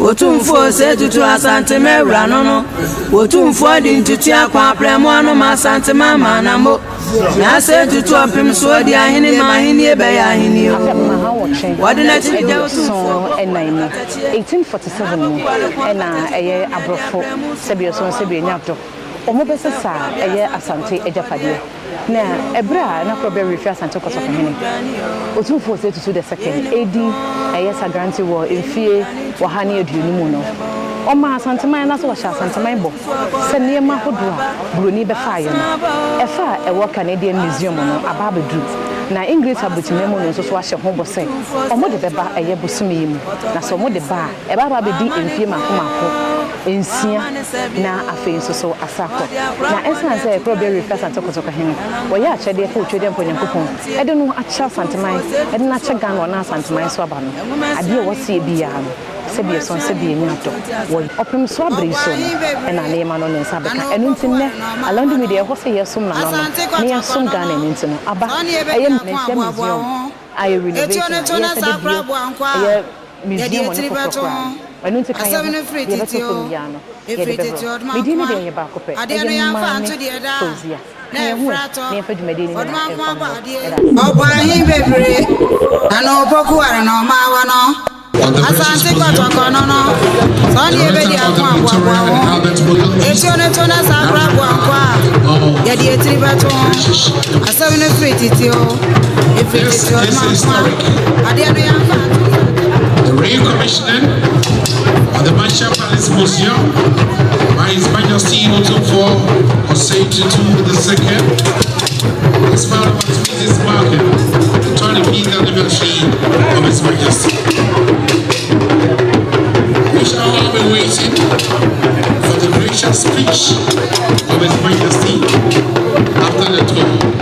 Wotumfo se tutu asante mewra no wotumfo di ntutu akwa premo no masante mama na mo na se tutu apem so di ahini ma ahini ebe ya ahini o wadi na ti de wotumfo 1847 no na eye abrofo sebie so sebie nyato omo besesa eye asante ejapade na ebra na probe refi asante koso hene otumfo se tutu the second edi eye sagranti wo enfie wo hane aduonu mu no Oma asanteman na so washa asanteman bo se niema hodua broni be fa ye no efa e wo Canadian museum no ababedu na English abutimemo no so so ahye ho bo se omo de beba eye bosumi mu na so omo de ba e baba be di enfie mako ensia na afei so asako na essence e probably refer santokotoka hen wo ya achede ko twede mponyankopon e de no acha asanteman e de na acha gan na asanteman so aba no ade wo se bia no sebie son sebie nyato wo opem so abriso na neema no nsa beka enu ntinne Alandu Media ho se yesum na no ne yesum Ghana ne ntino aba eye Manhyia museum aye renovation aye museum no for enu nti kan ye be to ya no ye de be medini de ye ba ko pe eye ma ne kozia ne hu ne fa dwumade ni na oba hin bebre ana opoku ara no ma wa no asante kotoko no no so ni ebe di akwa abwa eti one to na sabra abwa ya di etiri bato asabi no fititi o efititi o ma ade anu ya fa the recommissioning of the Manhyia Palace Museum by His Majesty Otumfuo Osei-Tutu II as part of His market, the 25th anniversary of His Majesty. We shall all be waiting for the gracious speech of His Majesty after the tour.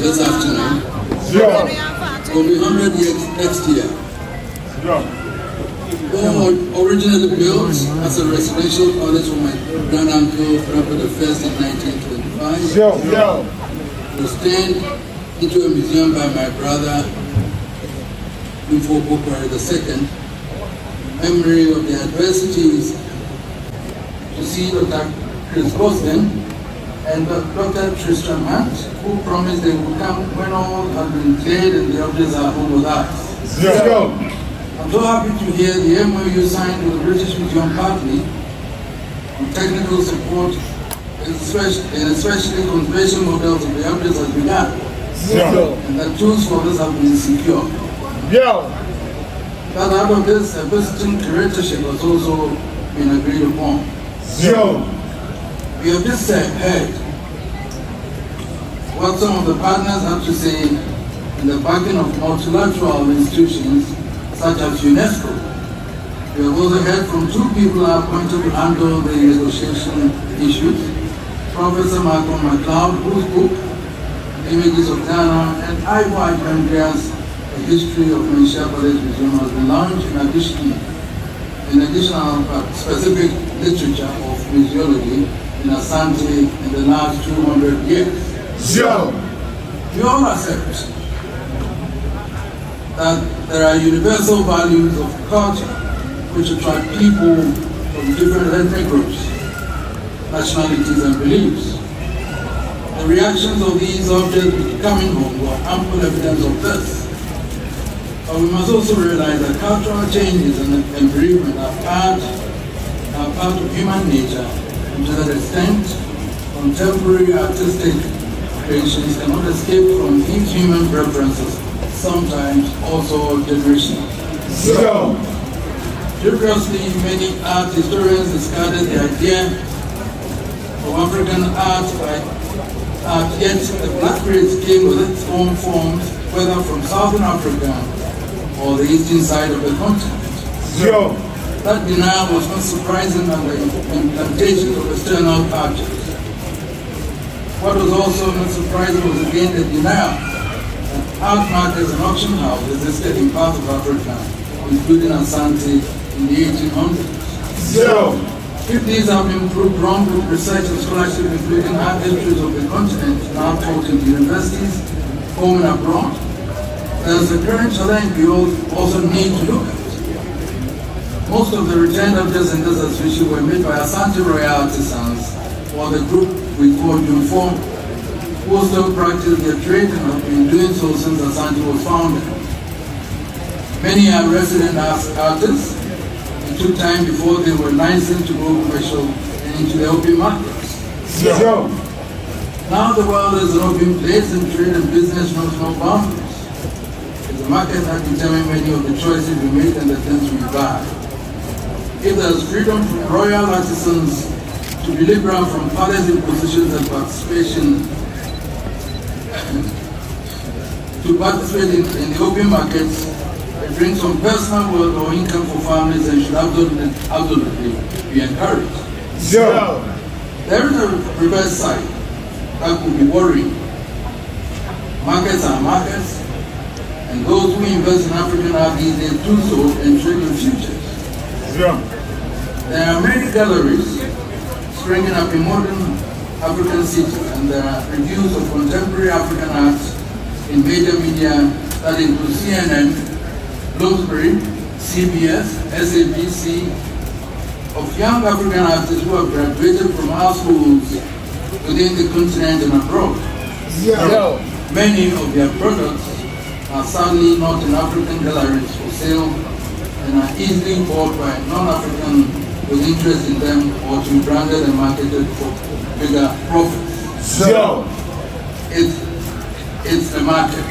This afternoon will be 100 years next year. Originally built as a residential college for my granduncle, Rapper the First in 1925. Was turned into a museum by my brother, before Bukhari II. Memory of the adversities to see Dr. Chris Boston and Dr. Tristram Hunt, who promised they would come when all had been cleared and the objects are home with us. I'm so happy to hear the MOU signed with the British Museum partly on technical support, and especially conservation models of the objects has begun, and that tools for this have been secured. But out of this, a visiting curatorship has also been agreed upon. We have just heard what some of the partners have to say in the backing of multilateral institutions such as UNESCO. We have also heard from two people appointed to handle the negotiation issues, Professor Malcolm MacLeod, whose book, Images of Ghana, and Ivo Andreas, A History of Manhyia Palace Museum, has been launched in additional specific literature of museology in Asante in the last 200 years. We all accept that there are universal values of culture which attract people from different ethnic groups, nationalities, and beliefs. The reactions of these objects coming home were ample evidence of this. But we must also realize that cultural changes and bereavement are part of human nature, and to that extent, contemporary artistic creations cannot escape from these human preferences, sometimes also generational. Previously, many art historians discarded the idea of African art yet the Black race came with its own forms, whether from Southern Africa or the eastern side of the continent. That denial was not surprising under implantation of external cultures. What was also not surprising was again the denial that art markets and auction houses existed in parts of Africa, including Asante in the 1800s. If these have been proved wrong with research and scholarship, including art histories of the continent now taught in universities, home and abroad, there's a current challenge we also need to look at. Most of the returned objects in this exhibition were made by Asante Royal artisans, or the group we call Uniform, who still practice their trade and have been doing so since Asante was founded. Many are resident artists. It took time before they were licensed to go commercial and into the open markets. Now the world is an open place and trade and business knows no boundaries. It's a market that determines many of the choices we make and the things we buy. If there is freedom from royal artisans to be liberal from palace impositions and participation in the open markets, it brings some personal wealth or income for families and should absolutely be encouraged. There is a reverse side that could be worrying. Markets are markets, and those who invest in African art these days do so and trade in futures. There are many galleries springing up in modern African cities, and there are reviews of contemporary African art in major media that include CNN, Bloomsbury, CBS, SABC, of young African artists who have graduated from our schools within the continent and abroad. Many of their products are sadly not in African galleries for sale and are easily bought by non-African with interest in them or to be branded and marketed for bigger profits. It's the market.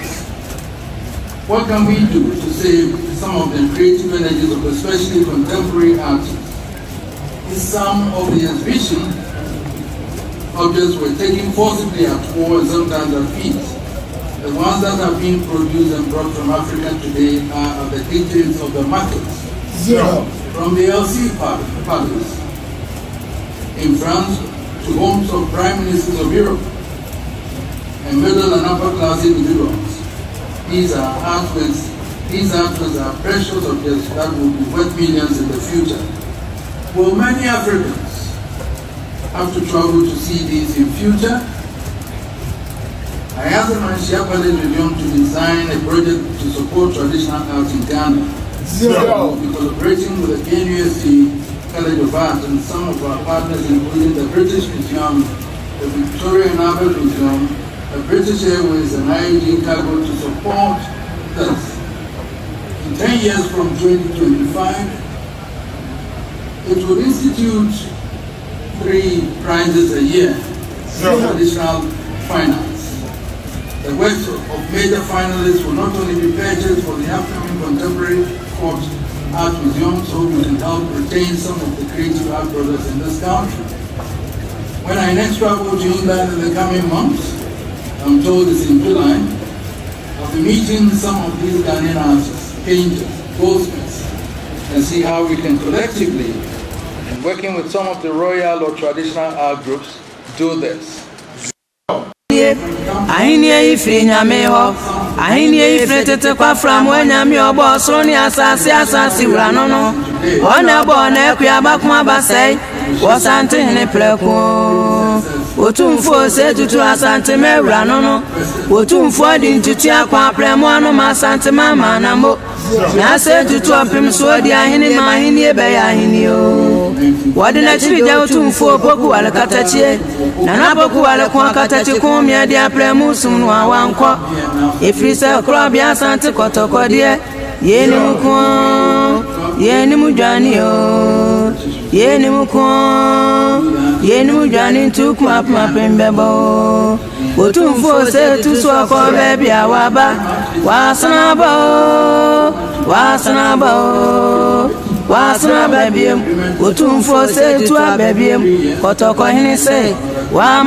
What can we do to save some of the creative energies of especially contemporary artists? In some of the exhibition, objects were taken forcibly at war and sometimes at feet. The ones that have been produced and brought from Africa today are at the dictates of the markets. From the LC palace in France to homes of prime ministers of Europe and middle and upper class individuals. These are artworks These artworks are precious objects that will be worth millions in the future. Will many Africans have to travel to see these in future? I asked the Manhyia Palace to design a project to support traditional art in Ghana. We'll be collaborating with the KNUST College of Art and some of our partners, including the British Museum, the Victoria and Albert Museum, the British Airways and IAG Cargo to support this. In 10 years from 2025, it will institute 3 prizes a year for traditional finance. The works of major finalists will not only be purchased for the African Contemporary Court Art Museum, so we can help retain some of the creative art products in this country. When I next travel to England in the coming months, I'm told it's in July, I'll be meeting some of these Ghanaian artists, painters, goldsmiths, and see how we can collectively, and working with some of the royal or traditional art groups, do this. Ahini ifri nyame ho ahini ifri tete kwa from nyame obo so ni asase wura no no ona bo na ekua bakuma basai wo sante ne pleko otumfo se tutu asante mewura no no otumfo di ntutu akwa premo no ma asante mama na mo na se tutu opim so di ahini ma ahini ebe ya ahini o wadi na chirija otumfo poku wale katachie na na poku wale kwa katachi kumya dia premu sunu awanko ifrise krobia asante kotoko die yeni muko yeni mujani o yeni muko yeni mujani tuku apembebo otumfo se tusu akọ bebi awaba wasana babiem otumfo se tu ababiem kotoko hini se wa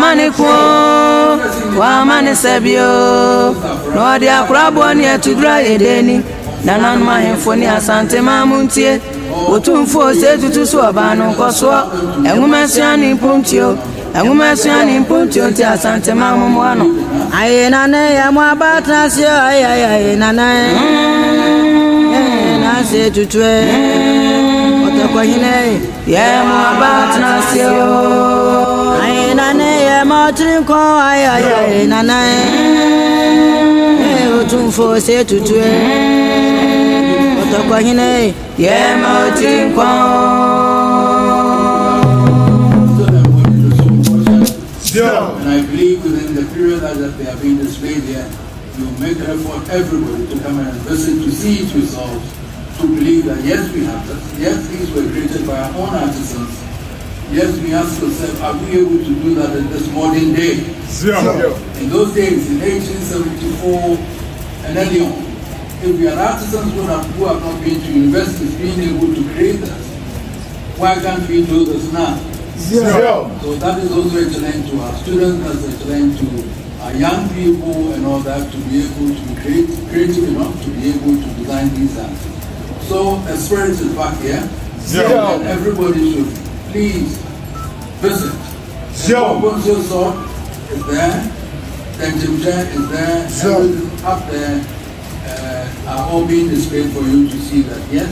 mani sebio no dia krabo ni etudra edeni nanan mahemfo ni asante mamuntie otumfo se tutu so abanu koso enwumasiani puntio ti asante mamumwano ayena ne ya mwabata sio ayena na se tutwe otoko hine ye mwabata sio ayena ne ya motrinko ayena na otumfo se tutwe otoko hine ye motrinko. And I believe within the period that they are being displayed here, you make an effort, everybody, to come and visit, to see it yourselves, to believe that yes, we have this, yes, these were created by our own artisans. Yes, we ask ourselves, are we able to do that in this modern day? In those days, in 1874 and early on, if we are artisans who have not been to universities being able to create this, why can't we do this now? So that is also a challenge to our students, as a challenge to our young people and all that, to be able to be creative enough to be able to design these arts. So the spirit is back here. And everybody should please visit. The sword is there, the Jimja is there, everything up there are all being displayed for you to see that yes,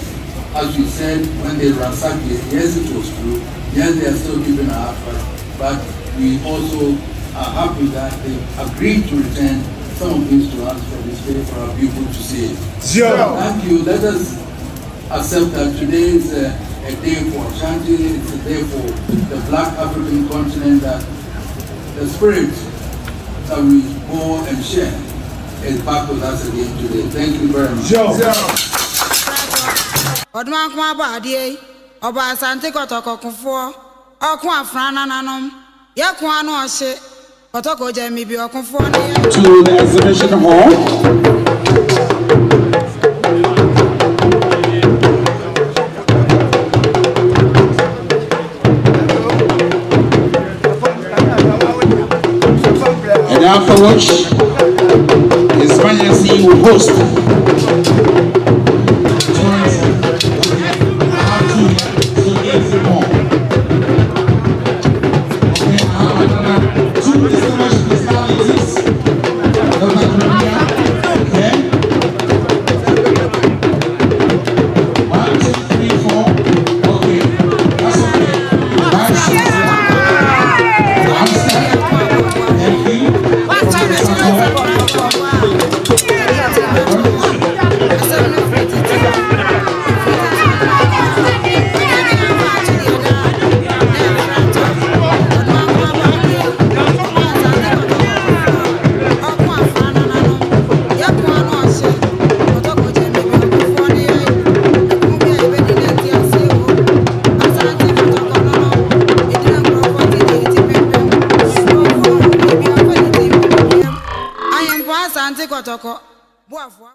as you said, when they ransacked it, yes, it was true. Yes, they are still giving our effort, but we also are happy that they agreed to return some of these to us for display for our people to see it. Thank you. Let us accept that today is a day for Ashanti, it's a day for the Black African continent, that the spirit that we go and share is back with us again today. Thank you very much. Oba asante kotoko kufo okun afrana nanom yakun anu ohye kotoko jemi bi okunfo ne to the exhibition hall. And afterwards, His Majesty will host afọ